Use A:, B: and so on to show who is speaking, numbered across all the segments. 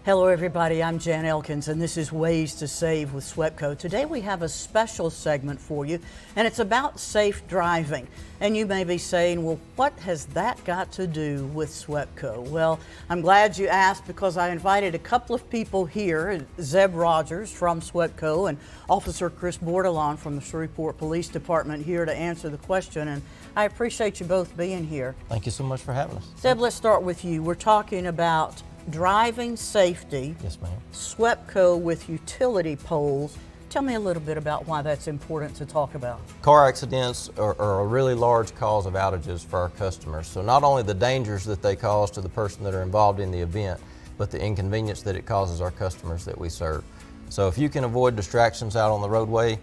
A: Hello everybody, I'm Jan Elkins and this is Ways to Save with SWEPCO. Today we have a special segment for you and it's about safe driving. And you may be saying, well, what has that got to do with SWEPCO? Well, I'm glad you asked because I invited a couple of people here, Zebb from SWEPCO and Officer Chris Bordelon from the Shreveport Police Department here to answer the question, and I appreciate you both being here.
B: Thank you so much for having us.
A: Zebb, let's start with you. We're talking about driving safety.
B: Yes, ma'am.
A: SWEPCO with utility poles. Tell me a little bit about why that's important to talk about.
B: Car accidents are a really large cause of outages for our customers. So not only the dangers that they cause to the person that are involved in the event, but the inconvenience that it causes our customers that we serve. So if you can avoid distractions out on the roadway,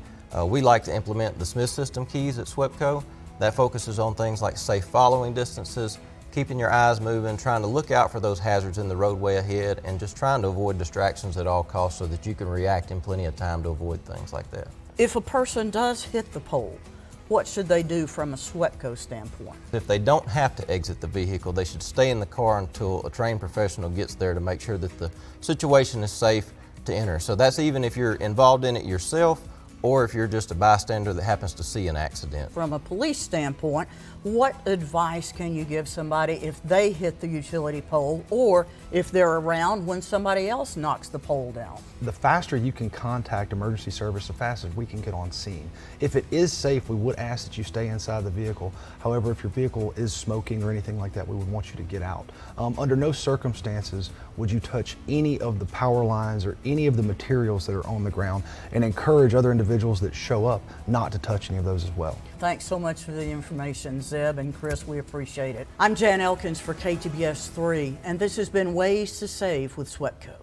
B: we like to implement the Smith system keys at SWEPCO. That focuses on things like safe following distances, keeping your eyes moving, trying to look out for those hazards in the roadway ahead, and just trying to avoid distractions at all costs so that you can react in plenty of time to avoid things like that.
A: If a person does hit the pole, what should they do from a SWEPCO standpoint?
B: If they don't have to exit the vehicle, they should stay in the car until a trained professional gets there to make sure that the situation is safe to enter. So that's even if you're involved in it yourself or if you're just a bystander that happens to see an accident.
A: From a police standpoint, what advice can you give somebody if they hit the utility pole or if they're around when somebody else knocks the pole down?
C: The faster you can contact emergency service, the faster we can get on scene. If it is safe, we would ask that you stay inside the vehicle. However, if your vehicle is smoking or anything like that, we would want you to get out. Under no circumstances would you touch any of the power lines or any of the materials that are on the ground, and encourage other individuals that show up not to touch any of those as well.
A: Thanks so much for the information, Zebb and Chris. We appreciate it. I'm Jan Elkins for KTBS 3, and this has been Ways to Save with SWEPCO.